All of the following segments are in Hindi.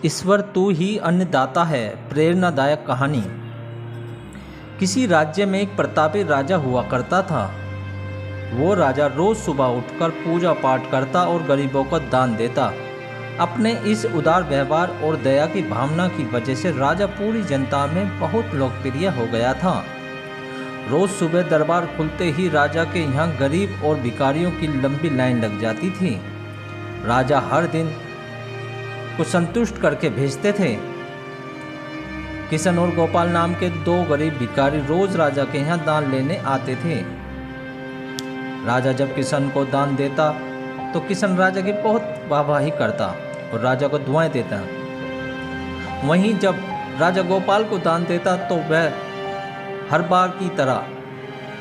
ईश्वर तू ही अन्नदाता है। प्रेरणादायक कहानी। किसी राज्य में एक प्रतापी राजा हुआ करता था। वो राजा रोज सुबह उठकर पूजा पाठ करता और गरीबों को दान देता। अपने इस उदार व्यवहार और दया की भावना की वजह से राजा पूरी जनता में बहुत लोकप्रिय हो गया था। रोज सुबह दरबार खुलते ही राजा के यहाँ गरीब और भिखारियों की लंबी लाइन लग जाती थी। राजा हर दिन को संतुष्ट करके भेजते थे। किशन और गोपाल नाम के दो गरीब भिखारी रोज राजा के यहाँ दान लेने आते थे। राजा जब किशन को दान देता तो किशन राजा की बहुत वाहवाही करता और राजा को दुआएं देता। वहीं जब राजा गोपाल को दान देता तो वह हर बार की तरह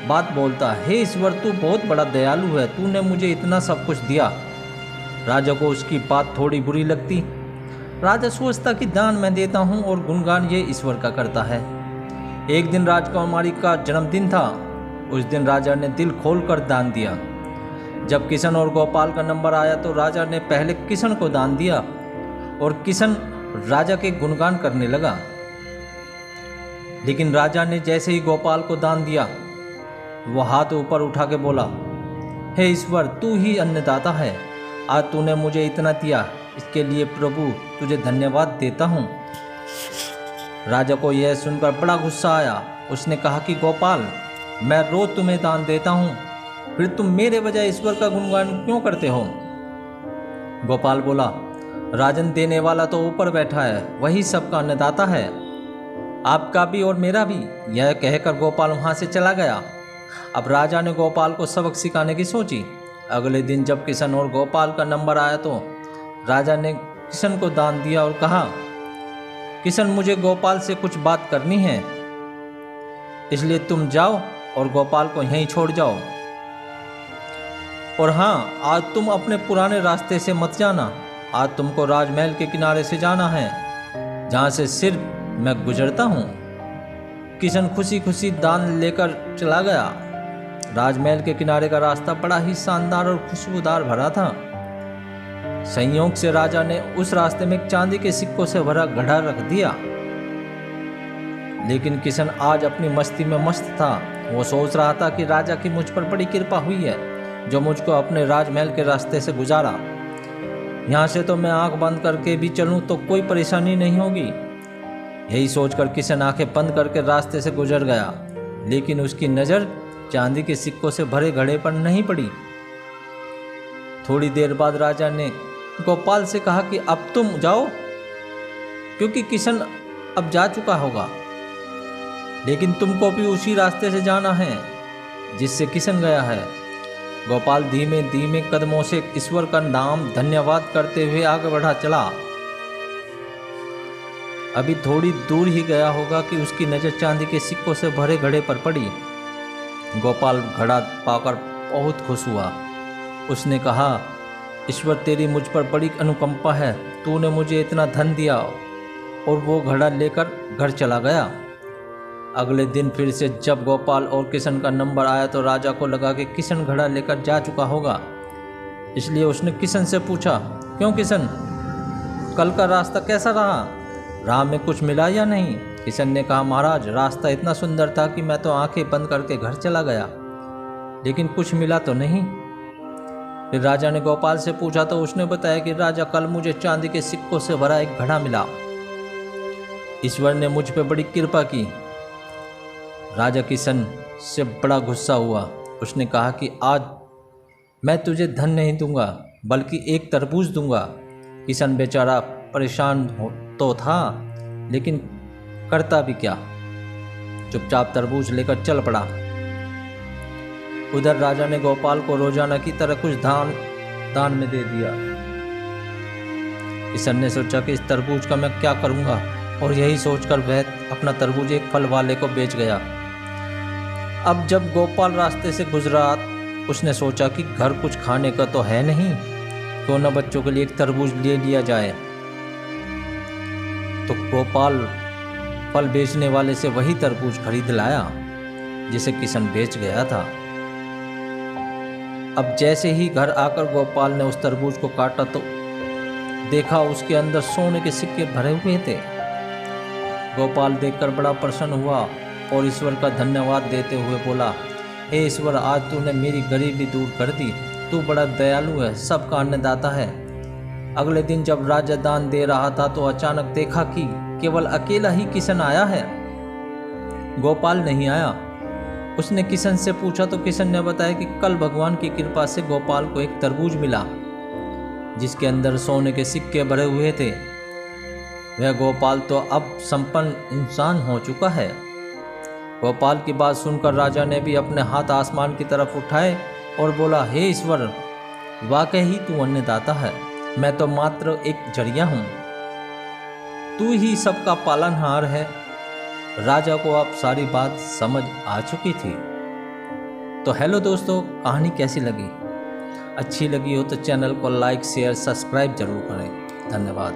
बात बोलता, हे ईश्वर तू बहुत बड़ा दयालु है, तूने मुझे इतना सब कुछ दिया। राजा को उसकी बात थोड़ी बुरी लगती। राजा सोचता कि दान मैं देता हूँ और गुणगान ये ईश्वर का करता है। एक दिन राजकुमारी का जन्मदिन था। उस दिन राजा ने दिल खोलकर दान दिया। जब किशन और गोपाल का नंबर आया तो राजा ने पहले किशन को दान दिया और किशन राजा के गुणगान करने लगा। लेकिन राजा ने जैसे ही गोपाल को दान दिया वो हाथ ऊपर उठा के बोला, हे ईश्वर तू ही अन्नदाता है, आज तूने मुझे इतना दिया, इसके लिए प्रभु तुझे धन्यवाद देता हूँ। राजा को यह सुनकर बड़ा गुस्सा आया। उसने कहा कि गोपाल, मैं रोज तुम्हें दान देता हूँ, फिर तुम मेरे बजाय ईश्वर का गुणगान क्यों करते हो? गोपाल बोला, राजन देने वाला तो ऊपर बैठा है, वही सबका अन्नदाता है, आपका भी और मेरा भी। यह कहकर गोपाल वहाँ से चला गया। अब राजा ने गोपाल को सबक सिखाने की सोची। अगले दिन जब किशन और गोपाल का नंबर आया तो राजा ने किशन को दान दिया और कहा, किशन मुझे गोपाल से कुछ बात करनी है, इसलिए तुम जाओ और गोपाल को यहीं छोड़ जाओ। और हाँ, आज तुम अपने पुराने रास्ते से मत जाना, आज तुमको राजमहल के किनारे से जाना है, जहाँ से सिर्फ मैं गुजरता हूँ। किशन खुशी खुशी दान लेकर चला गया। राजमहल के किनारे का रास्ता बड़ा ही शानदार और खुशबूदार भरा था। संयोग से राजा ने उस रास्ते में एक चांदी के सिक्कों से भरा घड़ा रख दिया। लेकिन किशन आज अपनी मस्ती में मस्त था। वो सोच रहा था कि राजा की मुझ पर बड़ी कृपा हुई है जो मुझको अपने राजमहल के रास्ते से गुजारा। यहाँ से तो मैं आंख बंद करके भी चलूँ तो कोई परेशानी नहीं होगी। यही सोचकर किशन आंखें बंद करके रास्ते से गुजर गया। लेकिन उसकी नज़र चांदी के सिक्कों से भरे घड़े पर नहीं पड़ी। थोड़ी देर बाद राजा ने गोपाल से कहा कि अब तुम जाओ, क्योंकि किशन अब जा चुका होगा, लेकिन तुमको भी उसी रास्ते से जाना है जिससे किशन गया है। गोपाल धीमे धीमे कदमों से ईश्वर का नाम धन्यवाद करते हुए आगे बढ़ा चला। अभी थोड़ी दूर ही गया होगा कि उसकी नज़र चांदी के सिक्कों से भरे घड़े पर पड़ी। गोपाल घड़ा पाकर बहुत खुश हुआ। उसने कहा, ईश्वर तेरी मुझ पर बड़ी अनुकंपा है, तूने मुझे इतना धन दिया। और वो घड़ा लेकर घर चला गया। अगले दिन फिर से जब गोपाल और किशन का नंबर आया तो राजा को लगा कि किशन घड़ा लेकर जा चुका होगा, इसलिए उसने किशन से पूछा, क्यों किशन, कल का रास्ता कैसा रहा? राह में कुछ मिला या नहीं? किशन ने कहा, महाराज रास्ता इतना सुंदर था कि मैं तो आंखें बंद करके घर चला गया, लेकिन कुछ मिला तो नहीं। फिर राजा ने गोपाल से पूछा तो उसने बताया कि राजा कल मुझे चांदी के सिक्कों से भरा एक घड़ा मिला। ईश्वर ने मुझ पे बड़ी कृपा की। राजा किशन से बड़ा गुस्सा हुआ। उसने कहा कि आज मैं तुझे धन नहीं दूंगा, बल्कि एक तरबूज दूंगा। किशन बेचारा परेशान तो था, लेकिन करता भी क्या, चुपचाप तरबूज लेकर चल पड़ा। उधर राजा ने गोपाल को रोजाना की तरह कुछ दान में दे दिया। किशन ने सोचा कि इस तरबूज का मैं क्या करूंगा, और यही सोचकर वह अपना तरबूज एक फल वाले को बेच गया। अब जब गोपाल रास्ते से गुजरा उसने सोचा कि घर कुछ खाने का तो है नहीं, क्यों न बच्चों के लिए एक तरबूज ले लिया जाए। तो गोपाल फल बेचने वाले से वही तरबूज खरीद लाया जिसे किशन बेच गया था। अब जैसे ही घर आकर गोपाल ने उस तरबूज को काटा तो देखा उसके अंदर सोने के सिक्के भरे हुए थे। गोपाल देखकर बड़ा प्रसन्न हुआ और ईश्वर का धन्यवाद देते हुए बोला, हे ईश्वर, आज तूने मेरी गरीबी दूर कर दी। तू बड़ा दयालु है, सबका अन्नदाता है। अगले दिन जब राजा दान दे रहा था तो अचानक देखा कि केवल अकेला ही किशन आया है। गोपाल नहीं आया। उसने किशन से पूछा तो किशन ने बताया कि कल भगवान की कृपा से गोपाल को एक तरबूज मिला जिसके अंदर सोने के सिक्के भरे हुए थे। वह गोपाल तो अब संपन्न इंसान हो चुका है। गोपाल की बात सुनकर राजा ने भी अपने हाथ आसमान की तरफ उठाए और बोला, हे ईश्वर, वाकई ही तू अन्नदाता है, मैं तो मात्र एक जरिया हूँ, तू ही सबका पालनहार है। राजा को अब सारी बात समझ आ चुकी थी। तो हेलो दोस्तों, कहानी कैसी लगी? अच्छी लगी हो तो चैनल को लाइक, शेयर, सब्सक्राइब जरूर करें। धन्यवाद।